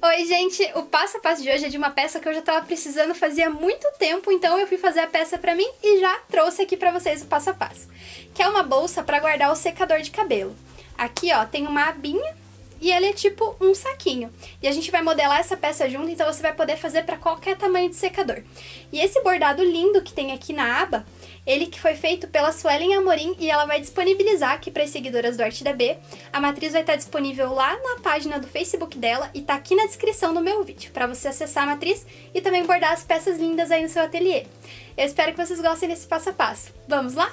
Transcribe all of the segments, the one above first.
Oi, gente! O passo a passo de hoje é de uma peça que eu já tava precisando fazia muito tempo, então eu fui fazer a peça pra mim e já trouxe aqui pra vocês o passo a passo. Que é uma bolsa pra guardar o secador de cabelo. Aqui, ó, tem uma abinha e ele é tipo um saquinho. E a gente vai modelar essa peça junto, então você vai poder fazer pra qualquer tamanho de secador. E esse bordado lindo que tem aqui na aba, ele que foi feito pela Suelen Amorim e ela vai disponibilizar aqui para as seguidoras do Arte da B. A matriz vai estar disponível lá na página do Facebook dela e tá aqui na descrição do meu vídeo, para você acessar a matriz e também bordar as peças lindas aí no seu ateliê. Eu espero que vocês gostem desse passo a passo. Vamos lá?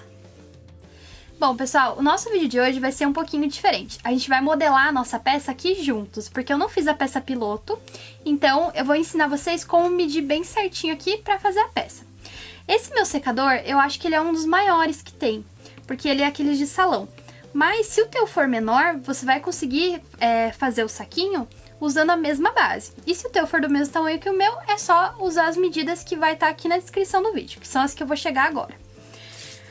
Bom, pessoal, o nosso vídeo de hoje vai ser um pouquinho diferente. A gente vai modelar a nossa peça aqui juntos, porque eu não fiz a peça piloto, então eu vou ensinar vocês como medir bem certinho aqui para fazer a peça. Esse meu secador, eu acho que ele é um dos maiores que tem, porque ele é aqueles de salão. Mas se o teu for menor, você vai conseguir fazer o saquinho usando a mesma base. E se o teu for do mesmo tamanho que o meu, é só usar as medidas que vai estar aqui na descrição do vídeo, que são as que eu vou chegar agora.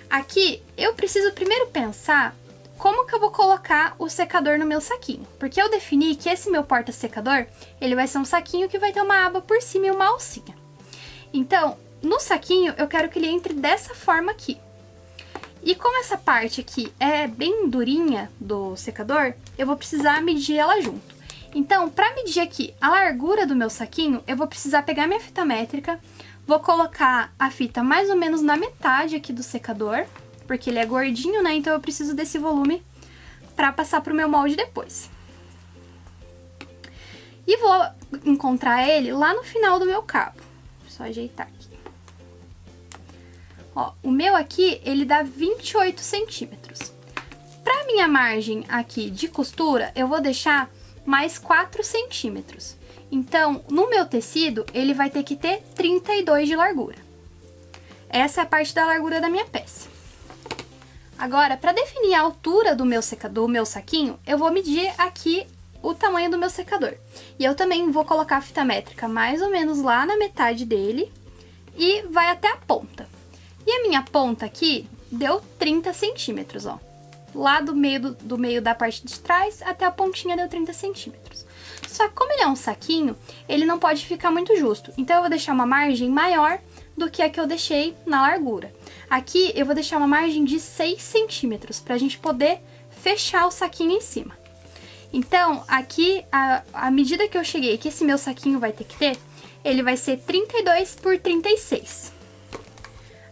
Aqui, eu preciso primeiro pensar como que eu vou colocar o secador no meu saquinho. Porque eu defini que esse meu porta-secador, ele vai ser um saquinho que vai ter uma aba por cima e uma alcinha. Então, no saquinho, eu quero que ele entre dessa forma aqui. E como essa parte aqui é bem durinha do secador, eu vou precisar medir ela junto. Então, para medir aqui a largura do meu saquinho, eu vou precisar pegar minha fita métrica, vou colocar a fita mais ou menos na metade aqui do secador, porque ele é gordinho, né? Então eu preciso desse volume para passar pro meu molde depois. E vou encontrar ele lá no final do meu cabo. Só ajeitar aqui. Ó, o meu aqui, ele dá 28 centímetros. Pra minha margem aqui de costura, eu vou deixar mais 4 centímetros. Então, no meu tecido, ele vai ter que ter 32 de largura. Essa é a parte da largura da minha peça. Agora, para definir a altura do meu secador, do meu saquinho, eu vou medir aqui o tamanho do meu secador. E eu também vou colocar a fita métrica mais ou menos lá na metade dele e vai até a ponta. E a minha ponta aqui deu 30 centímetros, ó. Lá do meio da parte de trás até a pontinha deu 30 centímetros. Só que como ele é um saquinho, ele não pode ficar muito justo. Então eu vou deixar uma margem maior do que a que eu deixei na largura. Aqui eu vou deixar uma margem de 6 centímetros pra gente poder fechar o saquinho em cima. Então aqui a medida que eu cheguei que esse meu saquinho vai ter que ter, ele vai ser 32 por 36.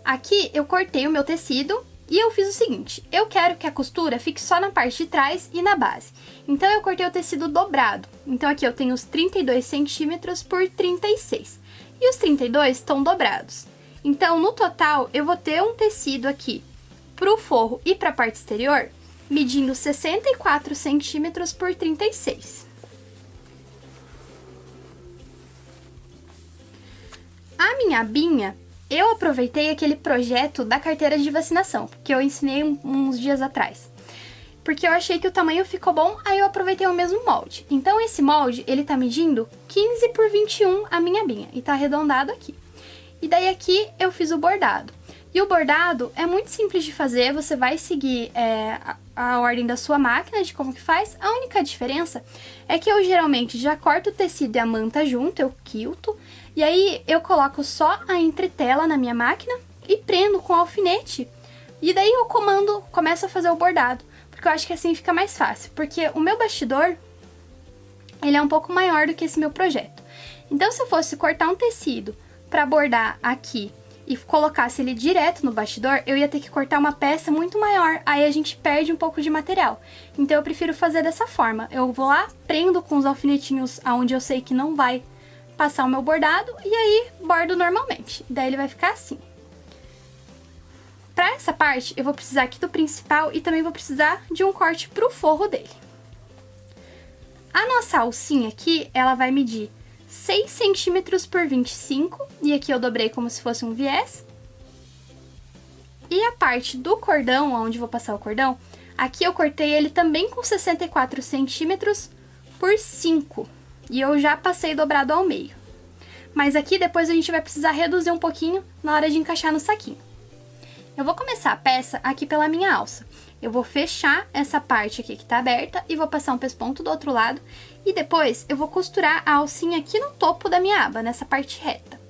Aqui eu cortei o meu tecido e eu fiz o seguinte, eu quero que a costura fique só na parte de trás e na base. Então eu cortei o tecido dobrado. Então aqui eu tenho os 32 centímetros por 36. E os 32 estão dobrados. Então no total eu vou ter um tecido aqui pro forro e pra parte exterior, medindo 64 centímetros por 36. A minha abinha, eu aproveitei aquele projeto da carteira de vacinação, que eu ensinei uns dias atrás. Porque eu achei que o tamanho ficou bom, aí eu aproveitei o mesmo molde. Então esse molde, ele tá medindo 15 por 21 a minha abinha, e tá arredondado aqui. E daí aqui eu fiz o bordado. E o bordado é muito simples de fazer, você vai seguir a ordem da sua máquina de como que faz. A única diferença é que eu geralmente já corto o tecido e a manta junto, eu quilto. E aí eu coloco só a entretela na minha máquina e prendo com alfinete. E daí eu começo a fazer o bordado, porque eu acho que assim fica mais fácil. Porque o meu bastidor, ele é um pouco maior do que esse meu projeto. Então se eu fosse cortar um tecido para bordar aqui e colocasse ele direto no bastidor, eu ia ter que cortar uma peça muito maior, aí a gente perde um pouco de material. Então eu prefiro fazer dessa forma. Eu vou lá, prendo com os alfinetinhos aonde eu sei que não vai passar o meu bordado e aí bordo normalmente. Daí ele vai ficar assim. Para essa parte, eu vou precisar aqui do principal e também vou precisar de um corte pro forro dele. A nossa alcinha aqui, ela vai medir 6 centímetros por 25, e aqui eu dobrei como se fosse um viés. E a parte do cordão, onde vou passar o cordão, aqui eu cortei ele também com 64 centímetros por 5. E eu já passei dobrado ao meio. Mas aqui depois a gente vai precisar reduzir um pouquinho na hora de encaixar no saquinho. Eu vou começar a peça aqui pela minha alça. eu vou fechar essa parte aqui que tá aberta e vou passar um pesponto do outro lado. E depois eu vou costurar a alcinha aqui no topo da minha aba, nessa parte reta.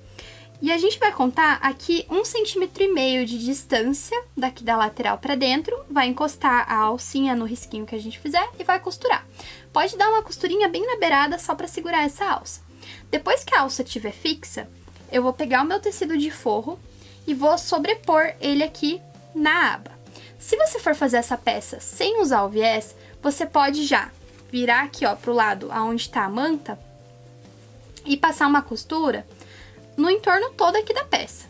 E a gente vai contar aqui 1,5 cm de distância daqui da lateral pra dentro, vai encostar a alcinha no risquinho que a gente fizer e vai costurar. Pode dar uma costurinha bem na beirada só pra segurar essa alça. Depois que a alça estiver fixa, eu vou pegar o meu tecido de forro e vou sobrepor ele aqui na aba. Se você for fazer essa peça sem usar o viés, você pode já virar aqui, ó, pro lado aonde tá a manta e passar uma costura no entorno todo aqui da peça.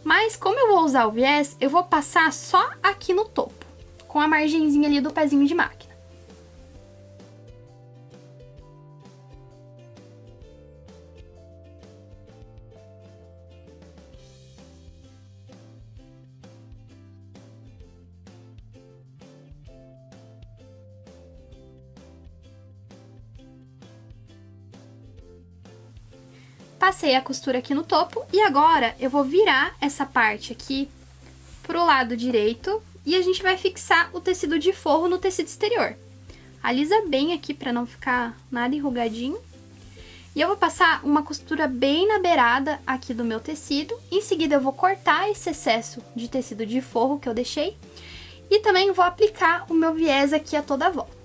Mas como eu vou usar o viés, eu vou passar só aqui no topo, com a margenzinha ali do pezinho de máquina. Passei a costura aqui no topo e agora eu vou virar essa parte aqui pro lado direito e a gente vai fixar o tecido de forro no tecido exterior. Alisa bem aqui para não ficar nada enrugadinho. E eu vou passar uma costura bem na beirada aqui do meu tecido. Em seguida eu vou cortar esse excesso de tecido de forro que eu deixei e também vou aplicar o meu viés aqui a toda a volta.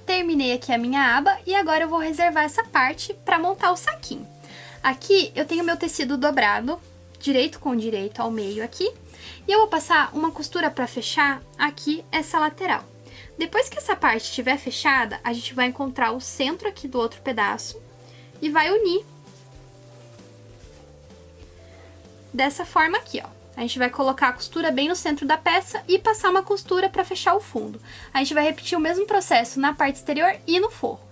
Terminei aqui a minha aba e agora eu vou reservar essa parte para montar o saquinho. Aqui eu tenho meu tecido dobrado, direito com direito ao meio aqui, e eu vou passar uma costura para fechar aqui essa lateral. Depois que essa parte estiver fechada, a gente vai encontrar o centro aqui do outro pedaço e vai unir dessa forma aqui, ó. A gente vai colocar a costura bem no centro da peça e passar uma costura para fechar o fundo. A gente vai repetir o mesmo processo na parte exterior e no forro.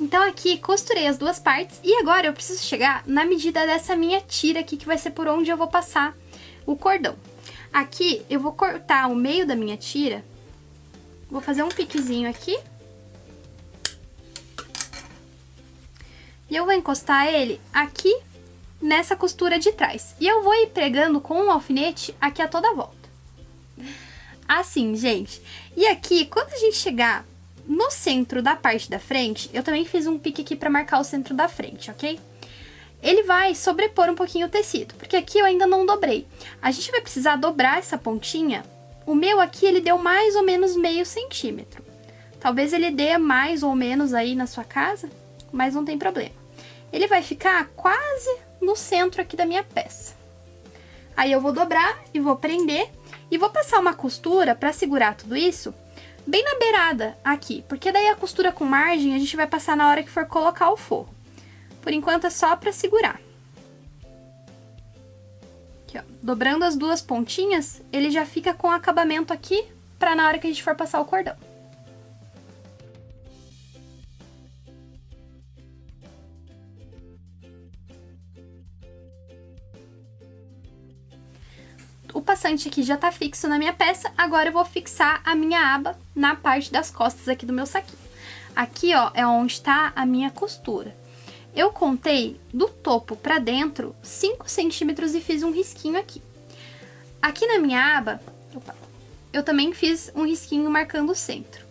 Então aqui costurei as duas partes e agora eu preciso chegar na medida dessa minha tira aqui, que vai ser por onde eu vou passar o cordão. Aqui eu vou cortar o meio da minha tira, vou fazer um piquezinho aqui. E eu vou encostar ele aqui nessa costura de trás. E eu vou ir pregando com um alfinete aqui a toda a volta. Assim, gente. E aqui, quando a gente chegar no centro da parte da frente, eu também fiz um pique aqui pra marcar o centro da frente, ok? Ele vai sobrepor um pouquinho o tecido, porque aqui eu ainda não dobrei. A gente vai precisar dobrar essa pontinha. O meu aqui, ele deu mais ou menos meio centímetro. Talvez ele dê mais ou menos aí na sua casa, mas não tem problema. Ele vai ficar quase no centro aqui da minha peça. Aí eu vou dobrar e vou prender e vou passar uma costura pra segurar tudo isso bem na beirada aqui, porque daí a costura com margem a gente vai passar na hora que for colocar o forro. Por enquanto é só pra segurar. Aqui, ó, dobrando as duas pontinhas, ele já fica com acabamento aqui pra na hora que a gente for passar o cordão. O passante aqui já tá fixo na minha peça, agora eu vou fixar a minha aba na parte das costas aqui do meu saquinho. Aqui, ó, é onde tá a minha costura. Eu contei do topo pra dentro 5 centímetros e fiz um risquinho aqui. Aqui na minha aba, eu também fiz um risquinho marcando o centro.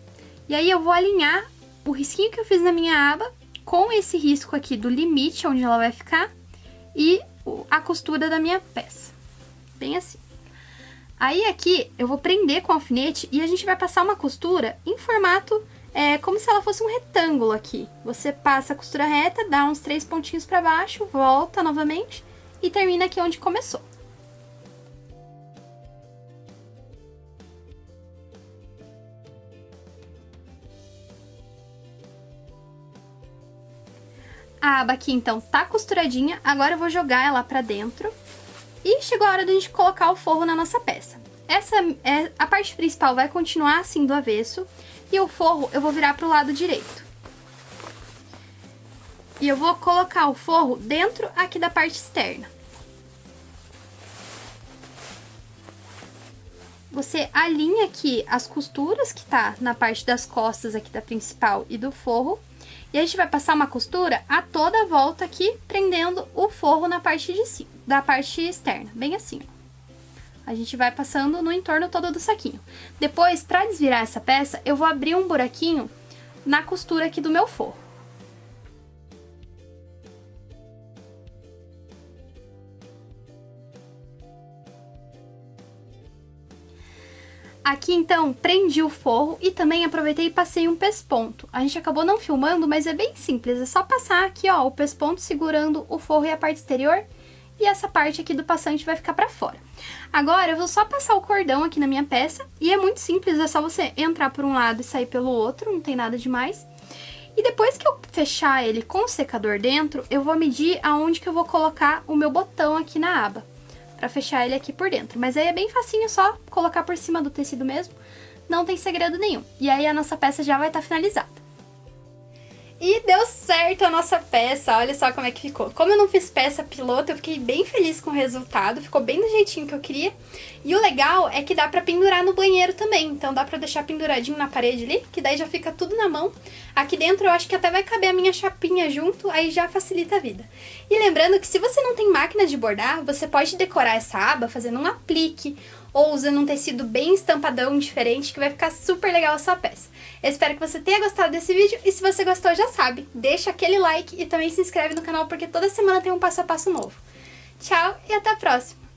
E aí eu vou alinhar o risquinho que eu fiz na minha aba com esse risco aqui do limite, onde ela vai ficar, e a costura da minha peça. Bem assim. Aí aqui eu vou prender com o alfinete e a gente vai passar uma costura em formato como se ela fosse um retângulo aqui. Você passa a costura reta, dá uns 3 pontinhos pra baixo, volta novamente e termina aqui onde começou. A aba aqui, então, tá costuradinha. Agora eu vou jogar ela pra dentro. E chegou a hora da gente colocar o forro na nossa peça. A parte principal vai continuar assim do avesso. E o forro eu vou virar pro lado direito. E eu vou colocar o forro dentro aqui da parte externa. Você alinha aqui as costuras que tá na parte das costas aqui da principal e do forro. E a gente vai passar uma costura a toda a volta aqui, prendendo o forro na parte de cima, da parte externa, bem assim, ó. A gente vai passando no entorno todo do saquinho. Depois, pra desvirar essa peça, eu vou abrir um buraquinho na costura aqui do meu forro. Aqui, então, prendi o forro e também aproveitei e passei um pesponto. A gente acabou não filmando, mas é bem simples. É só passar aqui, ó, o pesponto segurando o forro e a parte exterior. E essa parte aqui do passante vai ficar pra fora. Agora, eu vou só passar o cordão aqui na minha peça. E é muito simples, é só você entrar por um lado e sair pelo outro, não tem nada demais. E depois que eu fechar ele com o secador dentro, eu vou medir aonde que eu vou colocar o meu botão aqui na aba. Pra fechar ele aqui por dentro. Mas aí é bem facinho, só colocar por cima do tecido mesmo. Não tem segredo nenhum. E aí a nossa peça já vai estar finalizada. E deu certo a nossa peça, olha só como é que ficou. Como eu não fiz peça piloto, eu fiquei bem feliz com o resultado, ficou bem do jeitinho que eu queria. E o legal é que dá pra pendurar no banheiro também, então dá pra deixar penduradinho na parede ali, que daí já fica tudo na mão. Aqui dentro eu acho que até vai caber a minha chapinha junto, aí já facilita a vida. E lembrando que se você não tem máquina de bordar, você pode decorar essa aba fazendo um aplique, ou usando um tecido bem estampadão, diferente, que vai ficar super legal a sua peça. Eu espero que você tenha gostado desse vídeo, e se você gostou já sabe, deixa aquele like e também se inscreve no canal, porque toda semana tem um passo a passo novo. Tchau e até a próxima!